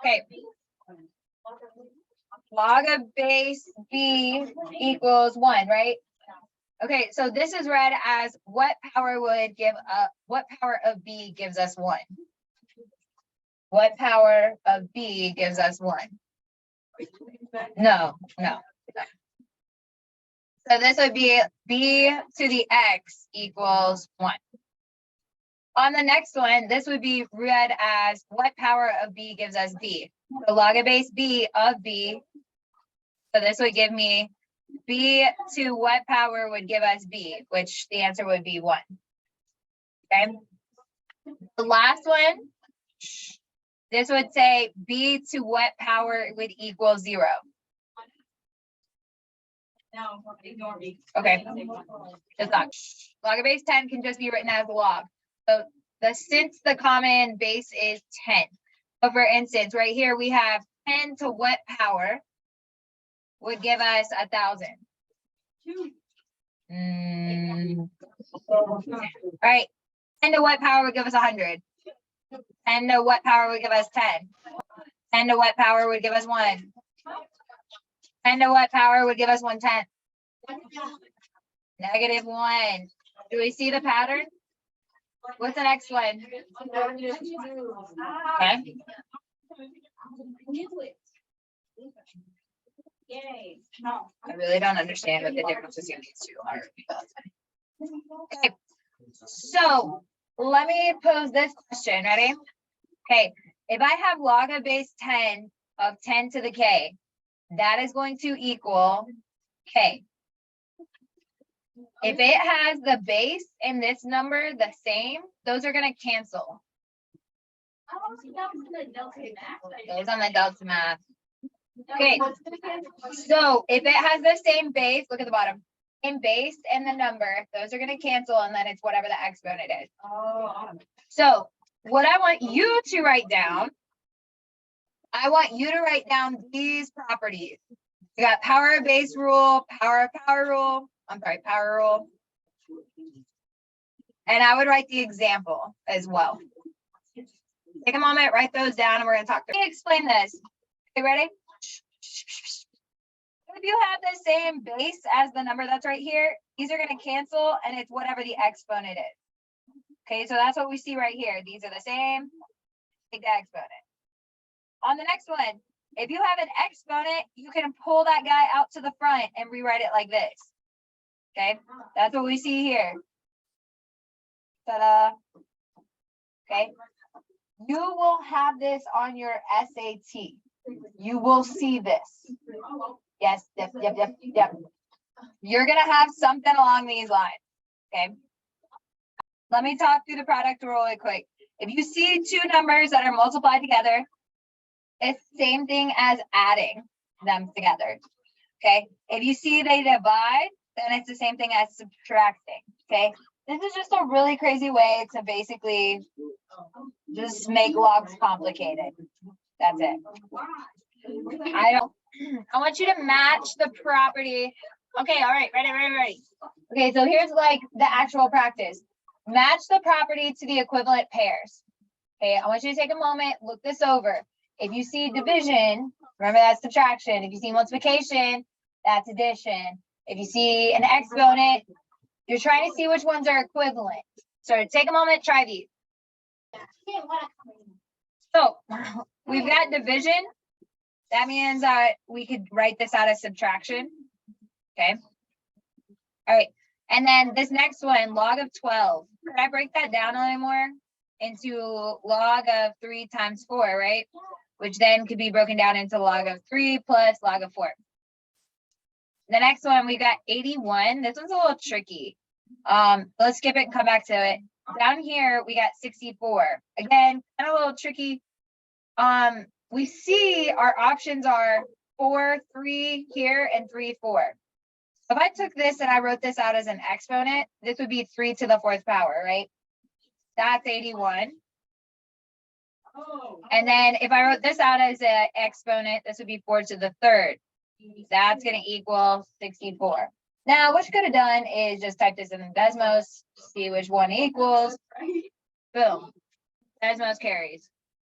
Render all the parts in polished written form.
Okay. Log of base b equals 1, right? Okay, so this is read as what power would give what power of b gives us 1? What power of b gives us 1? No. So this would be b to the x equals 1. On the next one, this would be read as what power of b gives us b? So log of base b of b. So this would give me b to what power would give us b, which the answer would be 1. Okay. The last one, this would say b to what power would equal 0. No, ignore me. Okay. Just not. Log of base 10 can just be written as log. So since the common base is 10. So for instance, right here we have 10 to what power would give us 1,000? All right. 10 to what power would give us 100? 10 to what power would give us 10? 10 to what power would give us 1? 10 to what power would give us 1/10? -1. Do we see the pattern? What's the next one? Okay. Yay. No. I really don't understand what the difference between these two are. Okay. So let me pose this question. Ready? Okay. If I have log of base 10 of 10 to the k, that is going to equal k. If it has the base and this number the same, those are going to cancel. Those on the delta math. Okay. So if it has the same base, look at the bottom. Same base and the number, those are going to cancel, and then it's whatever the exponent is. So what I want you to write down, I want you to write down these properties. You got power of base rule, power rule. Power rule. And I would write the example as well. Take a moment, write those down, and we're going to talk. Let me explain this. Okay, ready? If you have the same base as the number that's right here, these are going to cancel, and it's whatever the exponent is. Okay, so that's what we see right here. These are the same. Take the exponent. On the next one, if you have an exponent, you can pull that guy out to the front and rewrite it like this. Okay, that's what we see here. Ta-da. Okay, you will have this on your SAT. You will see this. Yes, yep. You're gonna have something along these lines. Okay. Let me talk through the product rule really quick. If you see two numbers that are multiplied together, it's the same thing as adding them together. Okay. If you see they divide, then it's the same thing as subtracting. Okay. This is just a really crazy way to basically just make logs complicated. That's it. I want you to match the property. Okay, all right, ready. Okay, so here's like the actual practice. Match the property to the equivalent pairs. Okay, I want you to take a moment, look this over. If you see division, remember that's subtraction. If you see multiplication, that's addition. If you see an exponent, you're trying to see which ones are equivalent. So take a moment, try these. So we've got division. That means that we could write this out as subtraction. Okay. All right. And then this next one, log of 12. Could I break that down a little more into log of 3 times 4, right? Which then could be broken down into log of 3 plus log of 4. The next one, we got 81. This one's a little tricky. Let's skip it and come back to it. Down here, we got 64. Again, kind of a little tricky. We see our options are 4, 3 here, and 3, 4. If I took this and I wrote this out as an exponent, this would be 3 to the 4th power, right? That's 81. And then if I wrote this out as an exponent, this would be 4 to the 3rd. That's going to equal 64. Now, what you could have done is just type this in Desmos, see which one equals. Boom. Desmos carries.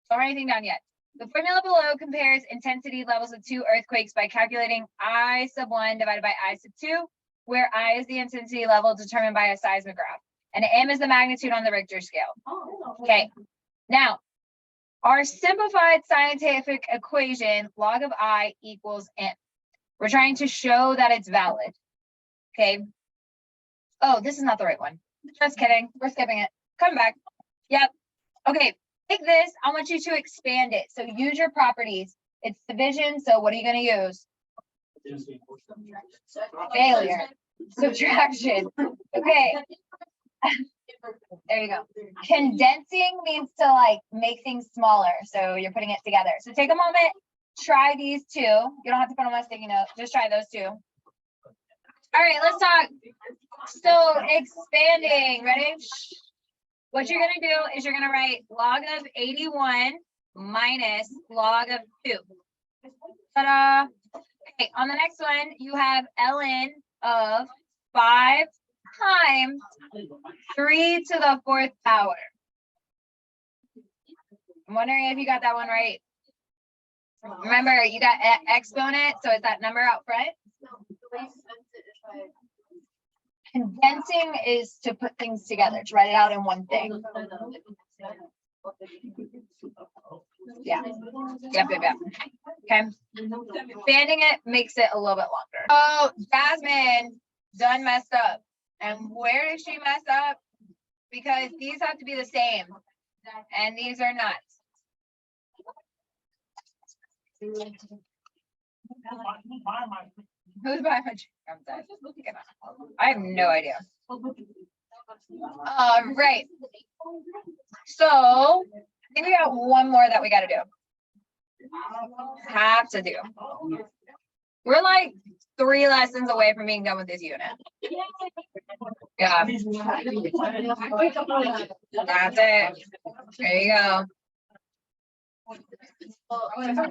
Don't write anything down yet. The formula below compares intensity levels of two earthquakes by calculating I sub 1 divided by I sub 2, where I is the intensity level determined by a seismograph, and M is the magnitude on the Richter scale. Okay, now, our simplified scientific equation, log of I equals M. We're trying to show that it's valid. Okay. Oh, this is not the right one. Just kidding. We're skipping it. Come back. Yep. Okay. Take this. I want you to expand it. So use your properties. It's division. So what are you going to use? Failure. Subtraction. Okay. There you go. Condensing means to like make things smaller. So you're putting it together. So take a moment. Try these two. You don't have to put on my sticky note. Just try those two. All right, let's talk. So expanding, ready? What you're gonna do is you're gonna write log of 81 minus log of 2. Ta-da! Okay, on the next one, you have ln of 5 times 3 to the 4th power. I'm wondering if you got that one right. Remember, you got exponent, so it's that number out front. Condensing is to put things together, to write it out in one thing. Yeah. Yep. Okay. Expanding it makes it a little bit longer. Oh, Jasmine done messed up. And where did she mess up? Because these have to be the same. And these are not. Who's buying my I have no idea. Right. So I think we got one more that we got to do. Have to do. We're like 3 lessons away from being done with this unit. Yeah. That's it. There you go. I know.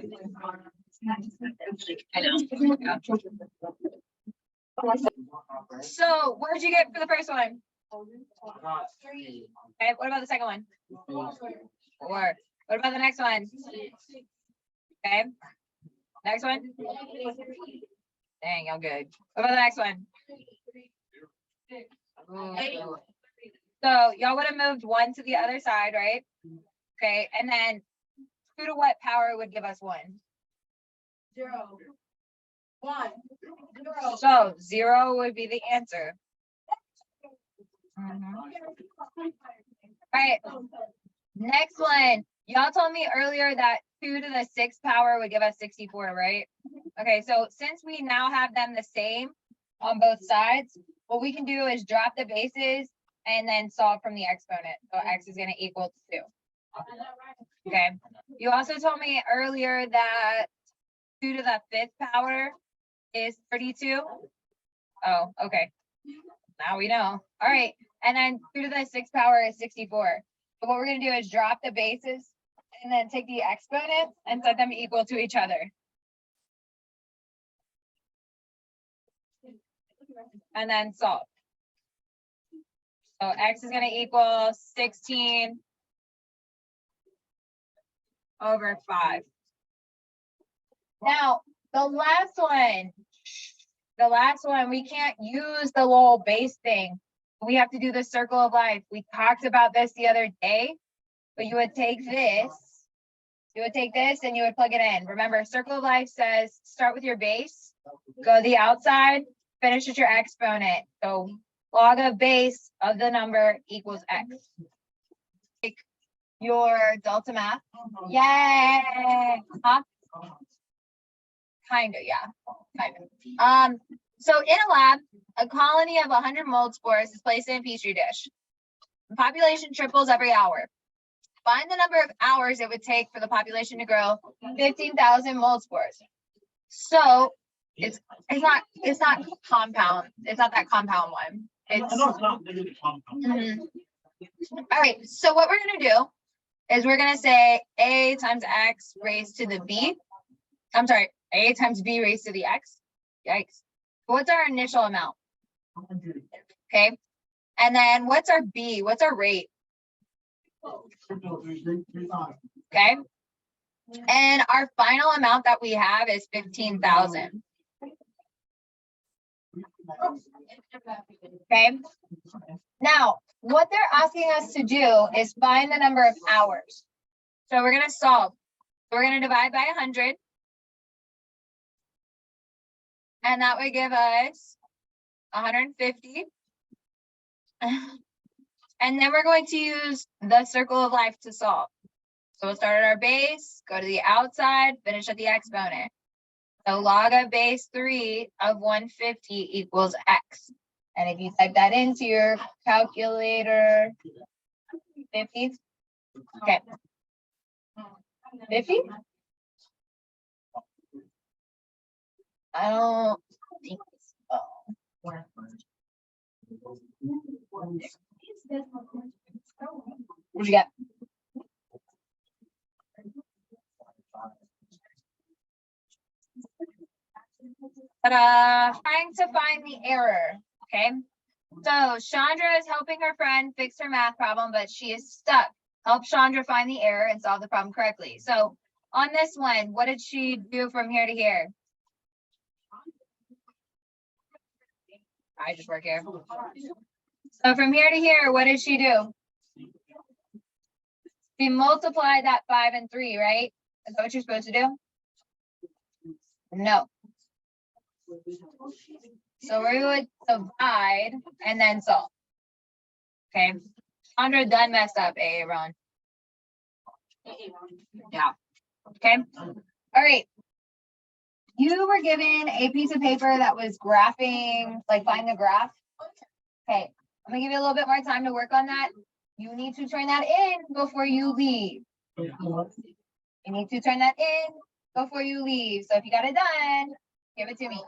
Yeah. So where'd you get for the first one? 3. Okay, what about the second one? 4. What about the next one? Okay. Next one? Dang, y'all good. What about the next one? Ooh. So y'all would have moved 1 to the other side, right? Okay, and then 2 to what power would give us 1? 0. 1. 0. So 0 would be the answer. All right. Next one. Y'all told me earlier that 2 to the 6th power would give us 64, right? Okay, so since we now have them the same on both sides, what we can do is drop the bases and then solve from the exponent. So x is going to equal 2. Okay. You also told me earlier that 2 to the 5th power is 32. Oh, okay. Now we know. All right. And then 2 to the 6th power is 64. So what we're going to do is drop the bases and then take the exponents and set them equal to each other. And then solve. So x is going to equal 16 over 5. Now, the last one, we can't use the little base thing. We have to do the circle of life. We talked about this the other day, but you would take this, and you would plug it in. Remember, circle of life says start with your base, go to the outside, finish with your exponent. So log of base of the number equals x. Take your delta math. Yay! Huh? Kind of, yeah. Kind of. So in a lab, a colony of 100 mold spores is placed in a petri dish. The population triples every hour. Find the number of hours it would take for the population to grow 15,000 mold spores. So it's not compound. It's not that compound one. It's all right. So what we're gonna do is we're gonna say a times x raised to the b. I'm sorry, a times b raised to the x. Yikes. What's our initial amount? Okay. And then what's our b? What's our rate? Okay. And our final amount that we have is 15,000. Okay. Now, what they're asking us to do is find the number of hours. So we're going to solve. We're going to divide by 100. And that would give us 150. And then we're going to use the circle of life to solve. So we'll start at our base, go to the outside, finish at the exponent. So log of base 3 of 150 equals x. And if you type that into your calculator, 50. Okay. 50? I don't think so. What'd you get? Ta-da! Trying to find the error. Okay. So Chandra is helping her friend fix her math problem, but she is stuck. Help Chandra find the error and solve the problem correctly. So on this one, what did she do from here to here? I just work here. So from here to here, what did she do? She multiplied that 5 and 3, right? Is that what you're supposed to do? No. So we would divide and then solve. Okay. Chandra done messed up, Aaron. Yeah. Okay. All right. You were given a piece of paper that was graphing, like find the graph. Okay. I'm gonna give you a little bit more time to work on that. You need to turn that in before you leave. You need to turn that in before you leave. So if you got it done, give it to me.